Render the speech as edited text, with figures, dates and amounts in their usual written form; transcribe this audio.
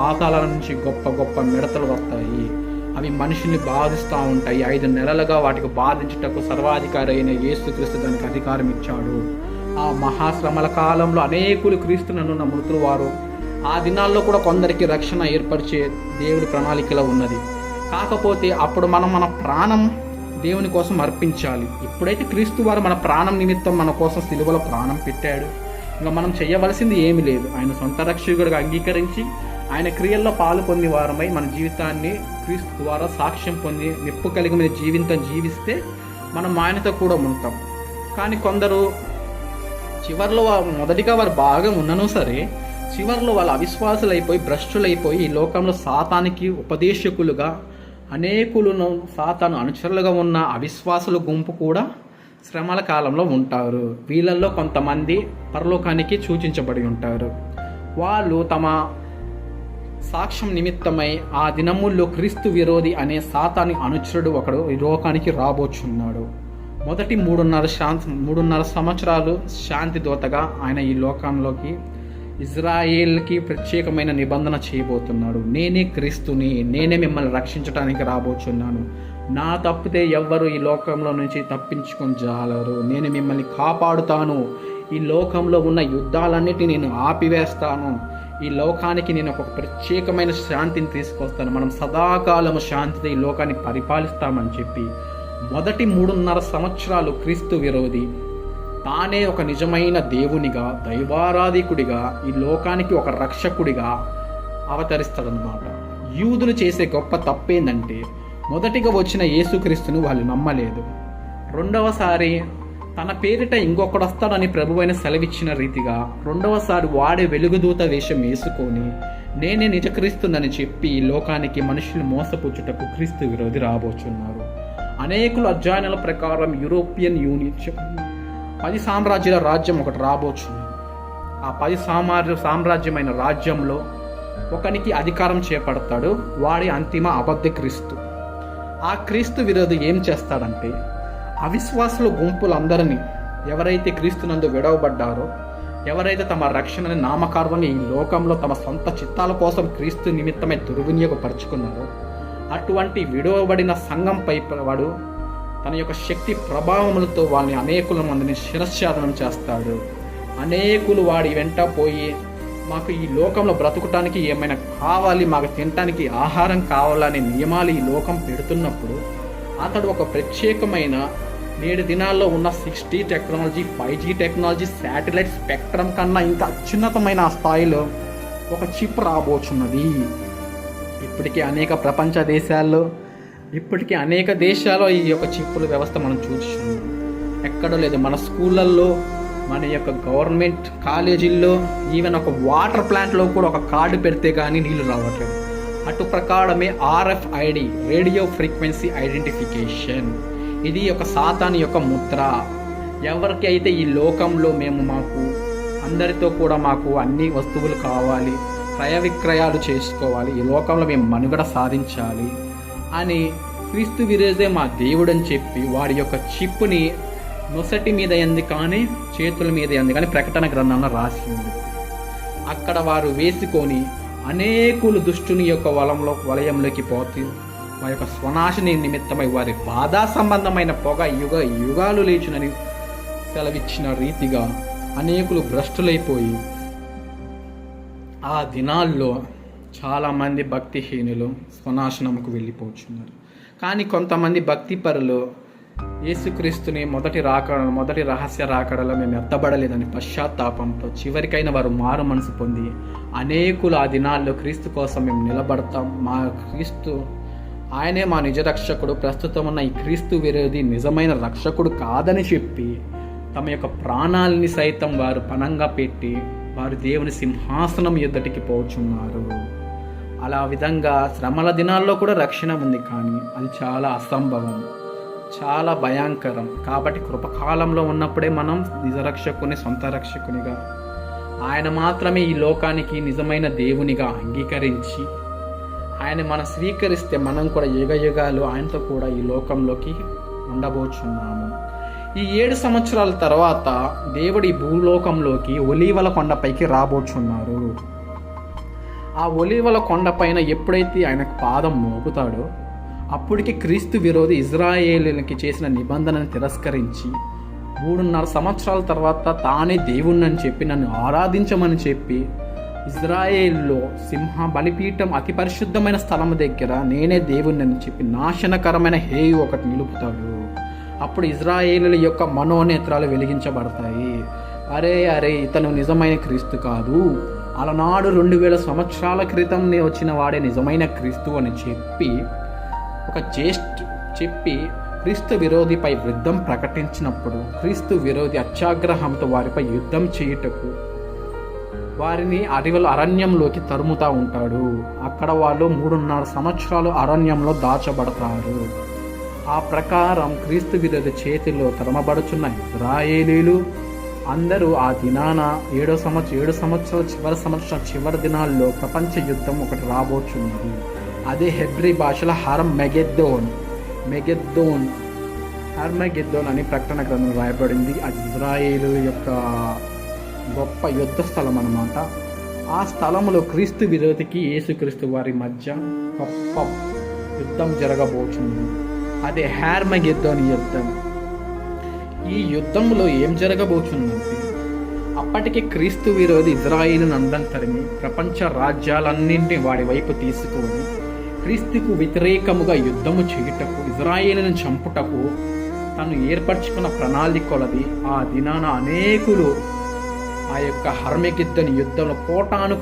పాతాల నుంచి గొప్ప గొప్ప మిడతలు వస్తాయి. అవి మనుషుల్ని బాధిస్తూ ఉంటాయి. 5 నెలలుగా వాటికి బాధించుటకు సర్వాధికారి అయిన యేసుక్రీస్తు దానికి అధికారం ఇచ్చాడు. ఆ మహాశ్రమల కాలంలో అనేకులు క్రీస్తునను నమ్ముతున్న వారు ఆ దినాల్లో కూడా కొందరికి రక్షణ ఏర్పరిచే దేవుడి ప్రణాళికలో ఉన్నది. కాకపోతే అప్పుడు మనం మన ప్రాణం దేవుని కోసం అర్పించాలి. ఇప్పుడైతే క్రీస్తు వారు మన ప్రాణం నిమిత్తం మన కోసం సిలువలో ప్రాణం పెట్టాడు. ఇంకా మనం చేయవలసింది ఏమీ లేదు. ఆయన సొంత రక్షకుడిగా అంగీకరించి ఆయన క్రియల్లో పాలు పొంది వారమై మన జీవితాన్ని క్రీస్తు ద్వారా సాక్ష్యం పొంది నిప్పు కలిగిన జీవితం జీవిస్తే మనం ఆయనతో కూడా ఉంటాం. కానీ కొందరు చివరిలో మొదటిగా వారు బాగా ఉన్నను సరే చివరిలో వాళ్ళు అవిశ్వాసులైపోయి భ్రష్టులైపోయి ఈ లోకంలో సాతానికి ఉపదేశకులుగా అనేకులను సాతాను అనుచరులుగా ఉన్న అవిశ్వాసుల గుంపు కూడా శ్రమల కాలంలో ఉంటారు. వీళ్ళల్లో కొంతమంది పరలోకానికి సూచించబడి ఉంటారు. వాళ్ళు తమ సాక్ష్యం నిమిత్తమై ఆ దినముల్లో క్రీస్తు విరోధి అనే సాతాని అనుచరుడు ఒకడు ఈ లోకానికి రాబోచున్నాడు. మొదటి 3.5 సంవత్సరాలు శాంతి దూతగా ఆయన ఈ లోకంలోకి ఇజ్రాయేల్కి ప్రత్యేకమైన నిబంధన చేయబోతున్నాడు. నేనే క్రీస్తుని, నేనే మిమ్మల్ని రక్షించడానికి రాబోచున్నాను. నా తప్పితే ఎవ్వరు ఈ లోకంలో నుంచి తప్పించుకొని జాలరు. నేను మిమ్మల్ని కాపాడుతాను. ఈ లోకంలో ఉన్న యుద్ధాలన్నిటిని నేను ఆపివేస్తాను. ఈ లోకానికి నేను ఒక ప్రత్యేకమైన శాంతిని తీసుకొస్తాను. మనం సదాకాలము శాంతితో ఈ లోకాన్ని పరిపాలిస్తామని చెప్పి మొదటి 3.5 సంవత్సరాలు క్రీస్తు విరోధి తానే ఒక నిజమైన దేవునిగా, దైవారాధికుడిగా, ఈ లోకానికి ఒక రక్షకుడిగా అవతరిస్తాడనమాట. యూదులు చేసే గొప్ప తప్పేందంటే మొదటిగా వచ్చిన యేసుక్రీస్తును వాళ్ళు నమ్మలేదు. రెండవసారి తన పేరిట ఇంకొకడు వస్తాడని ప్రభువైన సెలవిచ్చిన రీతిగా రెండవసారి వాడే వెలుగుదూత వేషం వేసుకొని నేనే నిజక్రీస్తునని చెప్పి ఈ లోకానికి మనుషులు మోసపుచ్చుటకు క్రీస్తు విరోధి రాబోచున్నారు. అనేకుల అధ్యయనాల ప్రకారం యూరోపియన్ యూనియన్ 10 సామ్రాజ్యాల రాజ్యం ఒకటి రాబోచుంది. ఆ 10 సామ్రాజ్యమైన రాజ్యంలో ఒకనికి అధికారం చేపడతాడు. వాడి అంతిమ అబద్ధ క్రీస్తు. ఆ క్రీస్తు విరోధి ఏం చేస్తాడంటే అవిశ్వాసుల గుంపులందరినీ ఎవరైతే క్రీస్తునందు విడవబడ్డారో, ఎవరైతే తమ రక్షణని నామకార్వంగా ఈ లోకంలో తమ సొంత చిత్తాల కోసం క్రీస్తు నిమిత్తమై దుర్వినియోగపరుచుకున్నారో అటువంటి విడవబడిన సంఘంపై వాడు తన యొక్క శక్తి ప్రభావములతో వాళ్ళని అనేకుల మందిని శిరశ్ఛేదనం చేస్తాడు. అనేకులు వాడి వెంట పోయి మాకు ఈ లోకంలో బ్రతుకటానికి ఏమైనా కావాలి, మాకు తినటానికి ఆహారం కావాలనే నియమాలు ఈ లోకం పెడుతున్నప్పుడు అతడు ఒక ప్రత్యేకమైన నేటి దినాల్లో ఉన్న 6G technology, 5G technology, satellite spectrum కన్నా ఇంకా అత్యున్నతమైన ఆ స్థాయిలో ఒక చిప్ రాబోచున్నది. ఇప్పటికీ అనేక ప్రపంచ దేశాల్లో అనేక దేశాల్లో ఈ యొక్క చిప్పుల వ్యవస్థ మనం చూస్తున్నాం. ఎక్కడో లేదు. మన స్కూళ్ళల్లో, మన యొక్క గవర్నమెంట్ కాలేజీల్లో, ఈవెన్ ఒక వాటర్ ప్లాంట్లో కూడా ఒక కార్డు పెడితే కానీ నీళ్లు రావట్లేదు. అటు ప్రకారమే RFID, రేడియో ఫ్రీక్వెన్సీ ఐడెంటిఫికేషన్, ఇది ఒక సాతాను యొక్క ముద్ర. ఎవరికి అయితే ఈ లోకంలో మాకు అందరితో కూడా మాకు అన్ని వస్తువులు కావాలి, క్రయ విక్రయాలు చేసుకోవాలి, ఈ లోకంలో మేము మనుగడ సాధించాలి అని క్రీస్తు విరోధే మా దేవుడు అని చెప్పి వాడి యొక్క చిప్పుని నొసటి మీద ఎందు కానీ చేతుల మీద ఎందు కానీ ప్రకటన గ్రంథంలో రాసి ఉంది. అక్కడ వారు వేసుకొని అనేకులు దుష్టుని యొక్క వలయంలోకి పోతూ వారి యొక్క స్వనాశని నిమిత్తమై వారి బాధా సంబంధమైన పొగ యుగాలు లేచునని సెలవిచ్చిన రీతిగా అనేకులు భ్రష్టులైపోయి ఆ దినాల్లో చాలామంది భక్తిహీనులు స్వనాశనముకు వెళ్ళిపోతున్నారు. కానీ కొంతమంది భక్తిపరులు యేసుక్రీస్తుని మొదటి రహస్య రాకడలో మేము ఎత్తబడలేదని పశ్చాత్తాపంతో చివరికైనా వారు మారు మనసు పొంది అనేకులు ఆ దినాల్లో క్రీస్తు కోసం మేము నిలబడతాం, మా క్రీస్తు ఆయనే మా నిజ రక్షకుడు, ప్రస్తుతం ఉన్న ఈ క్రీస్తు విరోధి నిజమైన రక్షకుడు కాదని చెప్పి తమ యొక్క ప్రాణాలని సైతం వారు పణంగా పెట్టి వారు దేవుని సింహాసనం ఎదుటికి పోచున్నారు. అలా విధంగా శ్రమల దినాల్లో కూడా రక్షణ ఉంది, కానీ అది చాలా అసంభవం, చాలా భయంకరం. కాబట్టి కృపకాలంలో ఉన్నప్పుడే మనం నిజరక్షకుని, సొంత రక్షకునిగా, ఆయన మాత్రమే ఈ లోకానికి నిజమైన దేవునిగా అంగీకరించి ఆయన మనం స్వీకరిస్తే మనం కూడా యుగయుగాలు ఆయనతో కూడా ఈ లోకంలోకి ఉండబోచున్నాము. ఈ 7 సంవత్సరాల తర్వాత దేవుడి భూలోకంలోకి ఒలీవల కొండపైకి రాబోచున్నారు. ఆ ఒలీవల కొండపైన ఎప్పుడైతే ఆయనకు పాదం మోపుతాడో అప్పటికి క్రీస్తు విరోధి ఇజ్రాయేలులకి చేసిన నిబంధనను తిరస్కరించి 3.5 సంవత్సరాల తర్వాత తానే దేవుణ్ణని చెప్పి నన్ను ఆరాధించమని చెప్పి ఇజ్రాయేల్లో బలిపీఠం అతి పరిశుద్ధమైన స్థలం దగ్గర నేనే దేవుణ్ణని చెప్పి నాశనకరమైన హేయు ఒకటి నిలుపుతాడు. అప్పుడు ఇజ్రాయేలుల యొక్క మనోనేత్రాలు వెలిగించబడతాయి. అరే ఇతను నిజమైన క్రీస్తు కాదు, అలనాడు 2000 సంవత్సరాల క్రితం వచ్చిన వాడే నిజమైన క్రీస్తు అని చెప్పి క్రీస్తు విరోధిపై యుద్ధం ప్రకటించినప్పుడు క్రీస్తు విరోధి అత్యాగ్రహంతో వారిపై యుద్ధం చేయుటకు వారిని అరణ్యంలోకి తరుముతూ ఉంటాడు. అక్కడ వాళ్ళు 3.5 సంవత్సరాలు అరణ్యంలో దాచబడతారు. ఆ ప్రకారం క్రీస్తు విరోధి చేతిలో తరమబడుచున్న ఇజ్రాయేలీలు అందరూ ఆ దినాన 7 సంవత్సరాల చివరి దినాల్లో ప్రపంచ యుద్ధం ఒకటి రాబోచున్నది. అదే హెబ్రీ భాషలో హర్మగెద్దోన్ అని ప్రకటన గ్రంథం రాయబడింది. అది ఇజ్రాయేలు యొక్క గొప్ప యుద్ధ స్థలం అన్నమాట. ఆ స్థలంలో క్రీస్తు విరోధికి యేసుక్రీస్తు వారి మధ్య గొప్ప యుద్ధం జరగబోచుంది. అదే హర్మగెద్దోన్ యుద్ధం. ఈ యుద్ధంలో ఏం జరగబోచుందంటే అప్పటికి క్రీస్తు విరోధి ఇజ్రాయేలును అందరం తరిమి ప్రపంచ రాజ్యాలన్నింటినీ వాడి వైపు తీసుకొని క్రీస్తుకు వ్యతిరేకముగా యుద్ధము చేయుటకు ఇజ్రాయేలును చంపుటకు తను ఏర్పరచుకున్న ప్రణాళికలది. ఆ దినాన అనేకులు ఆ యొక్క హర్మగెద్దోను యుద్ధంలో కోటాను